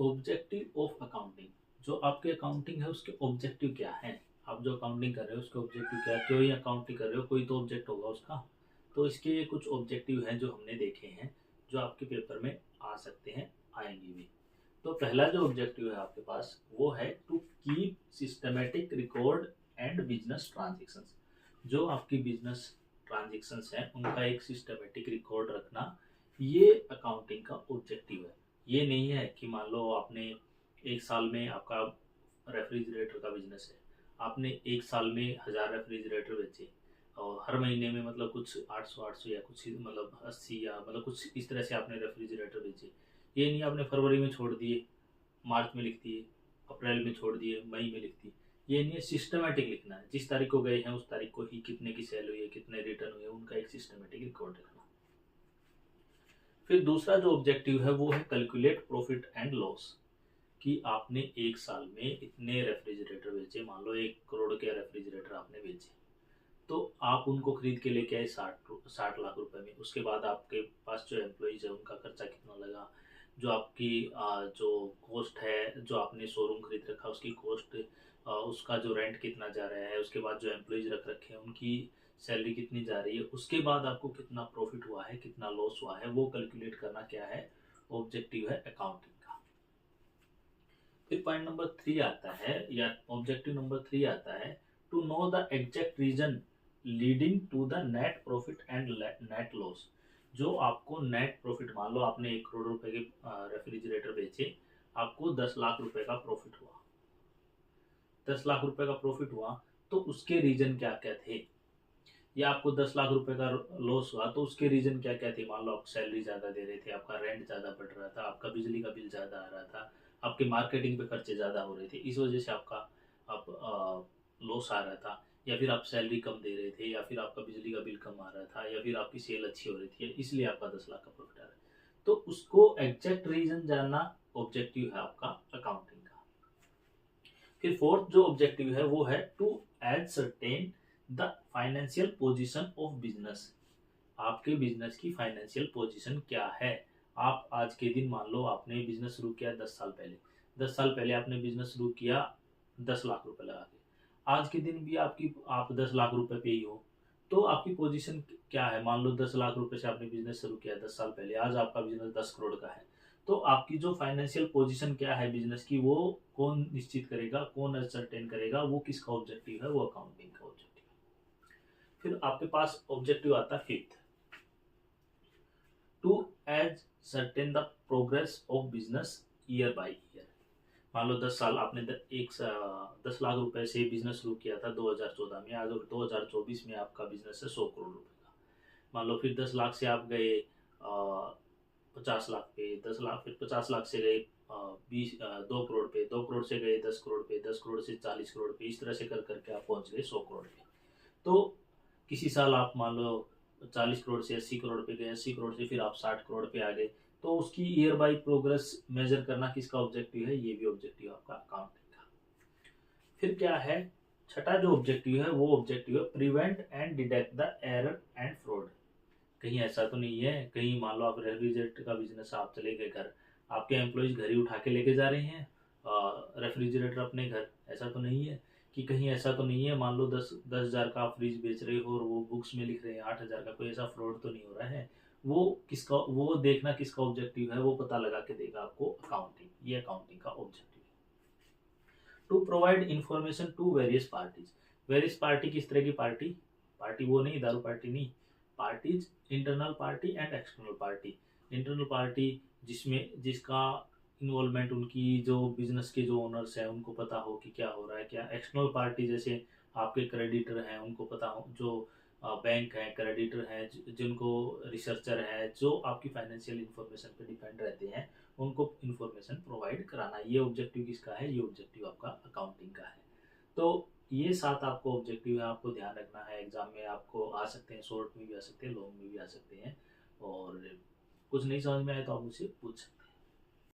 Objective of accounting, जो आपके accounting है उसके ऑब्जेक्टिव क्या है। आप जो अकाउंटिंग कर रहे हो उसके ऑब्जेक्टिव क्या है, क्यों ही अकाउंटिंग कर रहे हो, कोई तो ऑब्जेक्ट होगा उसका। तो इसके कुछ ऑब्जेक्टिव हैं जो हमने देखे हैं, जो आपके पेपर में आ सकते हैं, आएंगे भी। तो पहला जो ऑब्जेक्टिव है आपके पास वो है to keep systematic record and business transactions. जो आपकी बिजनेस ट्रांजेक्शंस हैं उनका एक सिस्टमेटिक रिकॉर्ड रखना, ये अकाउंटिंग का ऑब्जेक्टिव है। ये नहीं है कि मान लो आपने एक साल में आपका रेफ्रिजरेटर का बिजनेस है, आपने एक साल में 1000 रेफ्रिजरेटर बेचे और हर महीने में मतलब कुछ 800 या कुछ मतलब 80 या मतलब कुछ इस तरह से आपने रेफ्रिजरेटर बेचे। ये नहीं आपने फरवरी में छोड़ दिए, मार्च में लिख दिए, अप्रैल में छोड़ दिए, मई में लिख दिए। ये नहीं है, सिस्टमेटिक लिखना है, जिस तारीख को गए हैं उस तारीख को ही कितने की सेल हुई है, कितने रिटर्न हुए, उनका एक सिस्टमेटिक रिकॉर्ड रखना। फिर दूसरा जो ऑब्जेक्टिव है वो है कैलकुलेट प्रॉफिट एंड लॉस, कि आपने एक साल में इतने रेफ्रिजरेटर बेचे, मान लो 1 करोड़ के रेफ्रिजरेटर आपने बेचे, तो आप उनको खरीद के लेके आए 60 लाख रुपए में। उसके बाद आपके पास जो एम्प्लॉइज है उनका खर्चा कितना लगा, जो आपकी जो कॉस्ट है, जो आपने शोरूम खरीद रखा उसकी कॉस्ट, उसका जो रेंट कितना जा रहा है, उसके बाद जो एम्प्लॉइज रख रखे हैं उनकी सैलरी कितनी जा रही है, उसके बाद आपको कितना प्रॉफिट हुआ है, कितना लॉस हुआ है, वो कैलकुलेट करना क्या है, ऑब्जेक्टिव है अकाउंटिंग का। फिर पॉइंट नंबर 3 आता है, या ऑब्जेक्टिव नंबर 3 आता है, to know the exact reason leading to the net profit and net loss. जो आपको नेट प्रॉफिट, मान लो आपने 1 करोड़ रुपए के रेफ्रिजरेटर बेचे, आपको 10 लाख रुपए का प्रॉफिट हुआ, 10 लाख रुपए का प्रॉफिट हुआ, तो उसके रीजन क्या क्या थे। या आपको 10 लाख रुपए का लॉस हुआ तो उसके रीजन क्या क्या थे। मान लो आप सैलरी ज्यादा दे रहे थे, आपका रेंट ज्यादा बढ़ रहा था, आपका बिजली का बिल ज्यादा आ रहा था, आपके मार्केटिंग पे खर्चे ज्यादा हो रहे थे, इस वजह से आपका अब लॉस आ रहा था। या फिर आप सैलरी कम दे रहे थे, या फिर आपका बिजली का बिल कम आ रहा था, या फिर आपकी सेल अच्छी हो रही थी, इसलिए आपका 10 लाख का प्रॉफिट आ रहा है। तो उसको एग्जैक्ट रीजन जानना ऑब्जेक्टिव है आपका अकाउंटिंग का। फिर फोर्थ जो ऑब्जेक्टिव है वो है to ascertain the financial position of business. आपके बिजनेस की फाइनेंशियल पोजीशन क्या है। आप आज के दिन, मान लो आपने बिजनेस शुरू किया 10 साल पहले, 10 साल पहले आपने बिजनेस शुरू किया 10 लाख रुपए लगा के, आज के दिन भी आपकी आप 10 लाख रुपए पे ही हो, तो आपकी पोजीशन क्या है। मान लो 10 लाख रुपए से आपने बिजनेस शुरू किया 10 साल पहले, आज आपका बिजनेस 10 करोड़ का है, तो आपकी जो फाइनेंशियल पोजीशन क्या है बिजनेस की, वो कौन निश्चित करेगा, कौन असरटेन करेगा, वो किसका ऑब्जेक्टिव है, वो अकाउंटिंग का ऑब्जेक्टिव है। फिर आपके पास ऑब्जेक्टिव आता है fifth, to ascertain the progress of business year by year. मान लो 10 साल आपने 10 लाख रुपए से बिजनेस शुरू किया था 2014 में, आज 2024 में आपका बिजनेस है 100 करोड़ रुपए का। मान लो फिर 10 लाख से आप गए 50 लाख पे, 10 लाख, फिर 50 लाख से गए 2 करोड़ पे, 2 करोड़ से गए 10 करोड़ पे, 10 करोड़ से 40 करोड़ पे, इस तरह से कर करके आप पहुंच गए 100 करोड़ पे। तो किसी साल आप मान लो 40 करोड़ से 80 करोड़ पे गए, 80 करोड़ से फिर आप 60 करोड़ पे आ गए, तो उसकी ईयर बाय प्रोग्रेस मेजर करना किसका ऑब्जेक्टिव है, ये भी ऑब्जेक्टिव आपका अकाउंटिंग का। फिर क्या है, छठा जो ऑब्जेक्टिव है वो ऑब्जेक्टिव है prevent and detect the error and fraud. कहीं ऐसा तो नहीं है, कहीं मान लो आप रेफ्रिजरेटर का बिजनेस, आप चले गए घर, आपके एम्प्लॉयज घर ही उठा के लेके जा रहे हैं रेफ्रिजरेटर अपने घर, ऐसा तो नहीं है। कि कहीं ऐसा तो नहीं है, मान लो 10,000 का आप फ्रिज बेच रहे हो और वो बुक्स में लिख रहे हैं 8,000 का, कोई ऐसा फ्रॉड तो नहीं हो रहा है। वो किसका, वो देखना किसका ऑब्जेक्टिव है, वो पता लगा के देगा आपको अकाउंटिंग, ये अकाउंटिंग का ऑब्जेक्टिव है। To provide information to various parties. Various party किस तरह की पार्टी, पार्टी वो नहीं, दारू पार्टी नहीं, parties internal party and external party. Internal party जिसमें जिसका इन्वॉल्वमेंट उनकी जो बिजनेस के जो ओनर्स हैं उनको पता हो कि क्या हो रहा है क्या। एक्सटर्नल पार्टी जैसे आपके क्रेडिटर हैं उनको पता हो, जो बैंक है, क्रेडिटर हैं, जिनको रिसर्चर है, जो आपकी फाइनेंशियल इंफॉर्मेशन पे डिपेंड रहते हैं, उनको इंफॉर्मेशन प्रोवाइड कराना, ये ऑब्जेक्टिव किसका है, ये ऑब्जेक्टिव आपका अकाउंटिंग का है। तो ये 7 आपको ऑब्जेक्टिव है, आपको ध्यान रखना है। एग्जाम में आपको आ सकते हैं, शॉर्ट में भी आ सकते हैं, लॉन्ग में भी आ सकते हैं, और कुछ नहीं समझ में आए तो आप मुझसे पूछ सकते हैं।